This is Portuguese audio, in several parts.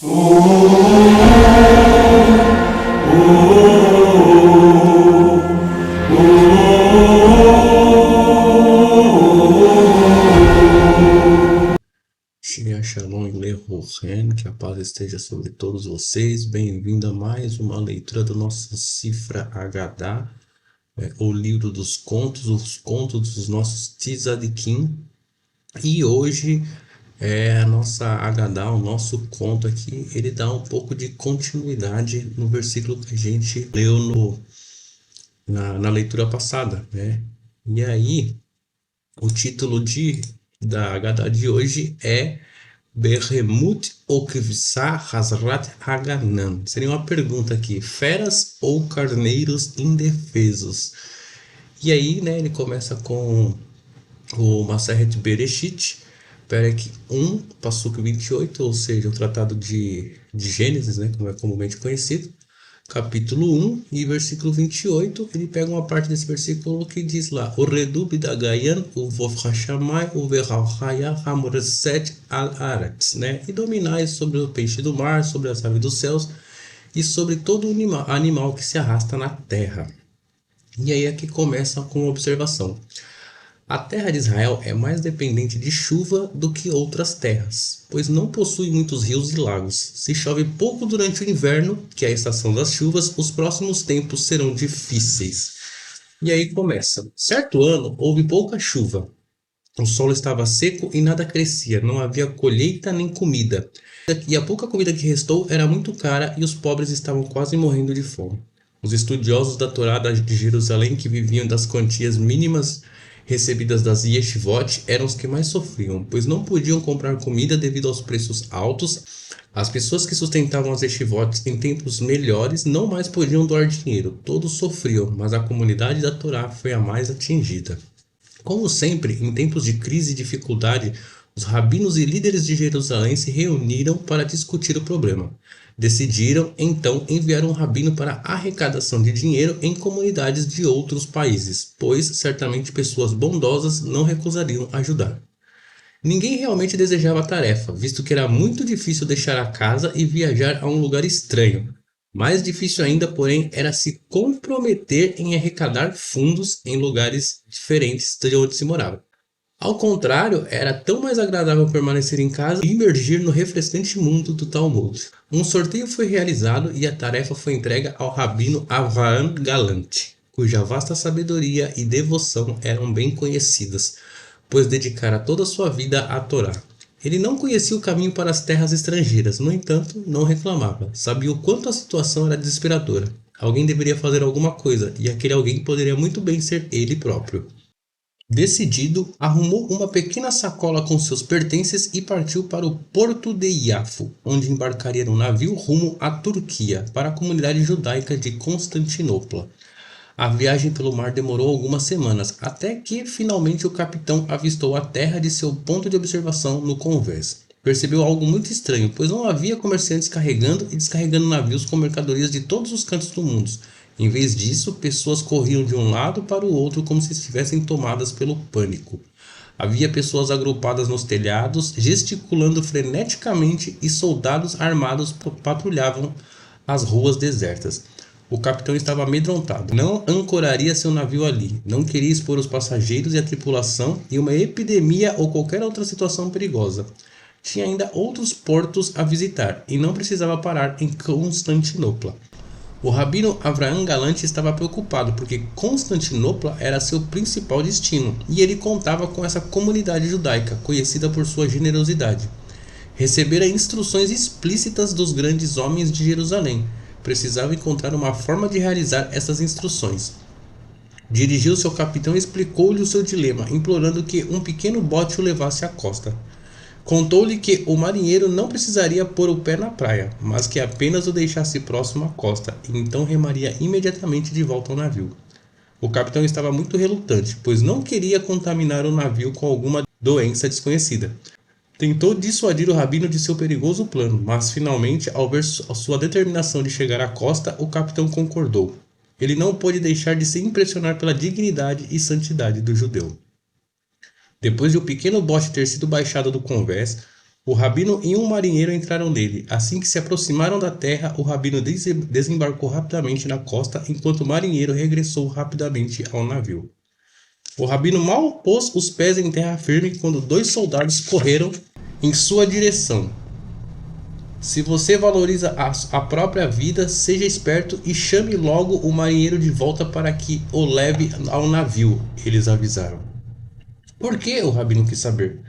Shia Shalom Lerohen, que a paz esteja sobre todos vocês. Bem-vindo a mais uma leitura do nosso Sifra Agadá, o livro dos contos, os contos dos nossos Tzadikim. E hoje a nossa Agadá, o nosso conto aqui, ele dá um pouco de continuidade no versículo que a gente leu na leitura passada, né? E aí, o título da Agadá de hoje é Berremut ou Kivsá Hazrat Haganan. Seria uma pergunta aqui: feras ou carneiros indefesos? E aí, né, ele começa com o Maseret Bereshit, Perek 1, Passuco 28, ou seja, o tratado de Gênesis, né, como é comumente conhecido, capítulo 1 e versículo 28, ele pega uma parte desse versículo que diz lá: o redub da Gayan, o Vofrashamai, o Verrahaya, Hamoreset al-Aretz, né? E dominais sobre o peixe do mar, sobre as aves dos céus e sobre todo animal que se arrasta na terra. E aí aqui começa com uma observação. A terra de Israel é mais dependente de chuva do que outras terras, pois não possui muitos rios e lagos. Se chove pouco durante o inverno, que é a estação das chuvas, os próximos tempos serão difíceis. E aí começa. Certo ano houve pouca chuva. O solo estava seco e nada crescia, não havia colheita nem comida. E a pouca comida que restou era muito cara e os pobres estavam quase morrendo de fome. Os estudiosos da Torá de Jerusalém, que viviam das quantias mínimas recebidas das yeshivot, eram os que mais sofriam, pois não podiam comprar comida devido aos preços altos. As pessoas que sustentavam as yeshivot em tempos melhores não mais podiam doar dinheiro. Todos sofriam, mas a comunidade da Torá foi a mais atingida. Como sempre, em tempos de crise e dificuldade, os rabinos e líderes de Jerusalém se reuniram para discutir o problema. Decidiram, então, enviar um rabino para a arrecadação de dinheiro em comunidades de outros países, pois certamente pessoas bondosas não recusariam ajudar. Ninguém realmente desejava a tarefa, visto que era muito difícil deixar a casa e viajar a um lugar estranho. Mais difícil ainda, porém, era se comprometer em arrecadar fundos em lugares diferentes de onde se morava. Ao contrário, era tão mais agradável permanecer em casa e imergir no refrescante mundo do Talmud. Um sorteio foi realizado e a tarefa foi entregue ao rabino Avraham Galante, cuja vasta sabedoria e devoção eram bem conhecidas, pois dedicara toda a sua vida à Torá. Ele não conhecia o caminho para as terras estrangeiras, no entanto, não reclamava. Sabia o quanto a situação era desesperadora. Alguém deveria fazer alguma coisa, e aquele alguém poderia muito bem ser ele próprio. Decidido, arrumou uma pequena sacola com seus pertences e partiu para o porto de Iafo, onde embarcaria no navio rumo à Turquia, para a comunidade judaica de Constantinopla. A viagem pelo mar demorou algumas semanas, até que finalmente o capitão avistou a terra de seu ponto de observação no convés. Percebeu algo muito estranho, pois não havia comerciantes carregando e descarregando navios com mercadorias de todos os cantos do mundo. Em vez disso, pessoas corriam de um lado para o outro como se estivessem tomadas pelo pânico. Havia pessoas agrupadas nos telhados, gesticulando freneticamente, e soldados armados patrulhavam as ruas desertas. O capitão estava amedrontado. Não ancoraria seu navio ali. Não queria expor os passageiros e a tripulação em uma epidemia ou qualquer outra situação perigosa. Tinha ainda outros portos a visitar e não precisava parar em Constantinopla. O rabino Avraham Galante estava preocupado porque Constantinopla era seu principal destino e ele contava com essa comunidade judaica, conhecida por sua generosidade. Recebera instruções explícitas dos grandes homens de Jerusalém. Precisava encontrar uma forma de realizar essas instruções. Dirigiu-se ao capitão e explicou-lhe o seu dilema, implorando que um pequeno bote o levasse à costa. Contou-lhe que o marinheiro não precisaria pôr o pé na praia, mas que apenas o deixasse próximo à costa, e então remaria imediatamente de volta ao navio. O capitão estava muito relutante, pois não queria contaminar o navio com alguma doença desconhecida. Tentou dissuadir o rabino de seu perigoso plano, mas finalmente, ao ver sua determinação de chegar à costa, o capitão concordou. Ele não pôde deixar de se impressionar pela dignidade e santidade do judeu. Depois de o pequeno bote ter sido baixado do convés, O rabino e um marinheiro entraram nele. Assim que se aproximaram da terra, o rabino desembarcou rapidamente na costa, enquanto o marinheiro regressou rapidamente ao navio. O rabino mal pôs os pés em terra firme quando dois soldados correram em sua direção. Se você valoriza a própria vida, seja esperto e chame logo o marinheiro de volta para que o leve ao navio, eles avisaram. Por que? O rabino quis saber.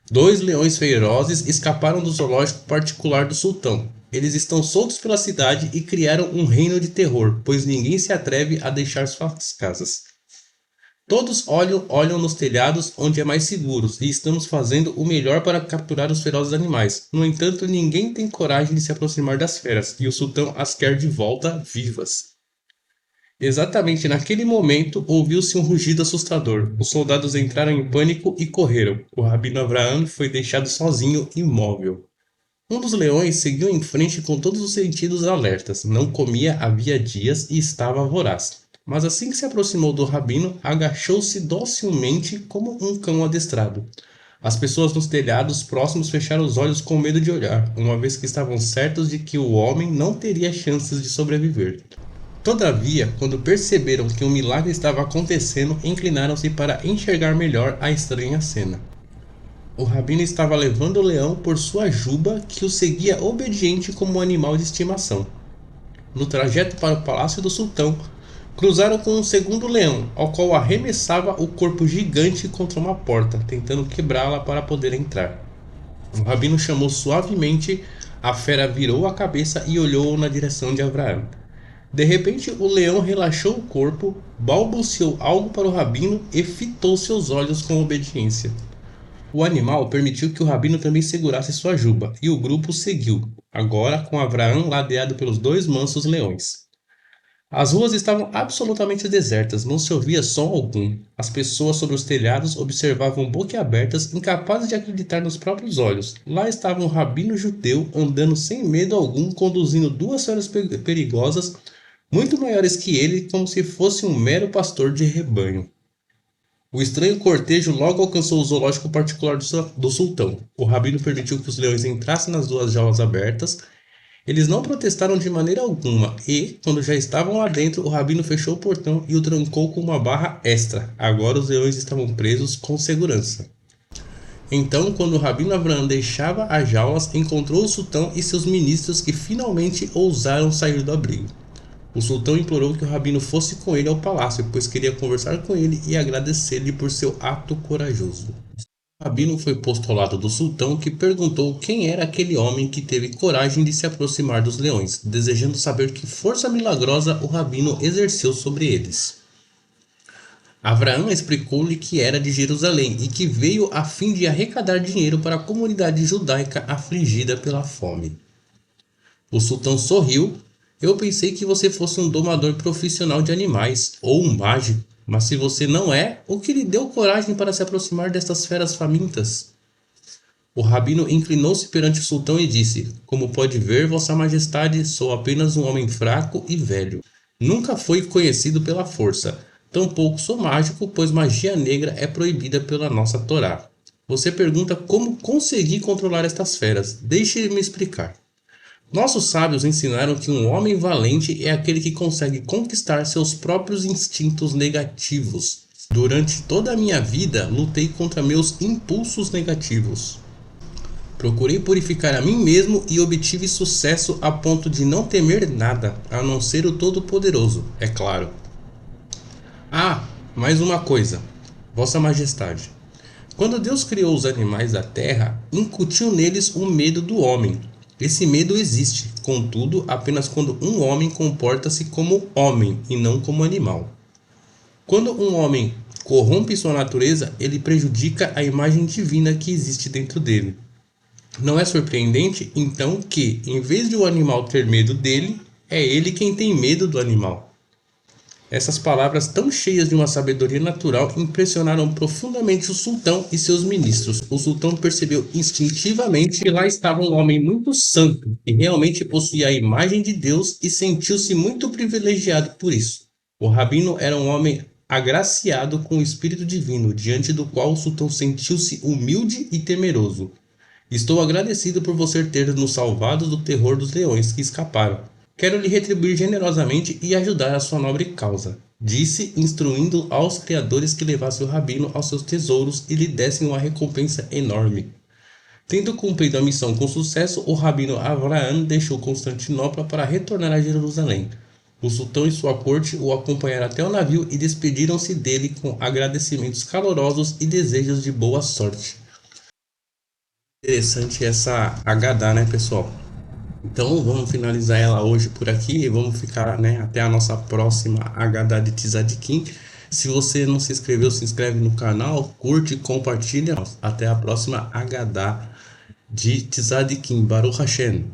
Dois leões ferozes escaparam do zoológico particular do sultão. Eles estão soltos pela cidade e criaram um reino de terror, pois ninguém se atreve a deixar suas casas. Todos olham nos telhados onde é mais seguro e estamos fazendo o melhor para capturar os ferozes animais. No entanto, ninguém tem coragem de se aproximar das feras e o sultão as quer de volta vivas. Exatamente naquele momento, ouviu-se um rugido assustador. Os soldados entraram em pânico e correram. O rabino Avraham foi deixado sozinho, imóvel. Um dos leões seguiu em frente com todos os sentidos alertas. Não comia havia dias e estava voraz. Mas assim que se aproximou do rabino, agachou-se docilmente como um cão adestrado. As pessoas nos telhados próximos fecharam os olhos com medo de olhar, uma vez que estavam certos de que o homem não teria chances de sobreviver. Todavia, quando perceberam que um milagre estava acontecendo, inclinaram-se para enxergar melhor a estranha cena. O rabino estava levando o leão por sua juba, que o seguia obediente como um animal de estimação. No trajeto para o palácio do sultão, cruzaram com um segundo leão, ao qual arremessava o corpo gigante contra uma porta, tentando quebrá-la para poder entrar. O rabino chamou suavemente, a fera virou a cabeça e olhou na direção de Avraham. De repente, o leão relaxou o corpo, balbuciou algo para o rabino e fitou seus olhos com obediência. O animal permitiu que o rabino também segurasse sua juba, e o grupo seguiu, agora com Avraham ladeado pelos dois mansos leões. As ruas estavam absolutamente desertas, não se ouvia som algum. As pessoas sobre os telhados observavam boquiabertas, incapazes de acreditar nos próprios olhos. Lá estava um rabino judeu andando sem medo algum, conduzindo duas feras perigosas, muito maiores que ele, como se fosse um mero pastor de rebanho. O estranho cortejo logo alcançou o zoológico particular do sultão. O rabino permitiu que os leões entrassem nas duas jaulas abertas. Eles não protestaram de maneira alguma e, quando já estavam lá dentro, o rabino fechou o portão e o trancou com uma barra extra. Agora os leões estavam presos com segurança. Então, quando o rabino Avraham deixava as jaulas, encontrou o sultão e seus ministros que finalmente ousaram sair do abrigo. O sultão implorou que o rabino fosse com ele ao palácio, pois queria conversar com ele e agradecer-lhe por seu ato corajoso. O rabino foi posto ao lado do sultão, que perguntou quem era aquele homem que teve coragem de se aproximar dos leões, desejando saber que força milagrosa o rabino exerceu sobre eles. Avraham explicou-lhe que era de Jerusalém e que veio a fim de arrecadar dinheiro para a comunidade judaica afligida pela fome. O sultão sorriu. Eu pensei que você fosse um domador profissional de animais, ou um mágico, mas se você não é, o que lhe deu coragem para se aproximar destas feras famintas? O rabino inclinou-se perante o sultão e disse: Como pode ver, vossa majestade, sou apenas um homem fraco e velho. Nunca fui conhecido pela força. Tampouco sou mágico, pois magia negra é proibida pela nossa Torá. Você pergunta como consegui controlar estas feras. Deixe-me explicar. Nossos sábios ensinaram que um homem valente é aquele que consegue conquistar seus próprios instintos negativos. Durante toda a minha vida, lutei contra meus impulsos negativos. Procurei purificar a mim mesmo e obtive sucesso a ponto de não temer nada, a não ser o Todo-Poderoso, é claro. Ah, mais uma coisa, Vossa Majestade. Quando Deus criou os animais da terra, incutiu neles o medo do homem. Esse medo existe, contudo, apenas quando um homem comporta-se como homem e não como animal. Quando um homem corrompe sua natureza, ele prejudica a imagem divina que existe dentro dele. Não é surpreendente, então, que, em vez de o animal ter medo dele, é ele quem tem medo do animal. Essas palavras tão cheias de uma sabedoria natural impressionaram profundamente o sultão e seus ministros. O sultão percebeu instintivamente que lá estava um homem muito santo, que realmente possuía a imagem de Deus e sentiu-se muito privilegiado por isso. O rabino era um homem agraciado com o espírito divino, diante do qual o sultão sentiu-se humilde e temeroso. Estou agradecido por você ter nos salvado do terror dos leões que escaparam. Quero lhe retribuir generosamente e ajudar a sua nobre causa. Disse, instruindo aos criadores que levassem o rabino aos seus tesouros e lhe dessem uma recompensa enorme. Tendo cumprido a missão com sucesso, o rabino Avraham deixou Constantinopla para retornar a Jerusalém. O sultão e sua corte o acompanharam até o navio e despediram-se dele com agradecimentos calorosos e desejos de boa sorte. Interessante essa Haggadah, né, pessoal? Então vamos finalizar ela hoje por aqui e vamos ficar, né, até a nossa próxima Haggadah de Tzadikim. Se você não se inscreveu, se inscreve no canal, curte e compartilha. Até a próxima Haggadah de Tzadikim. Baruch Hashem.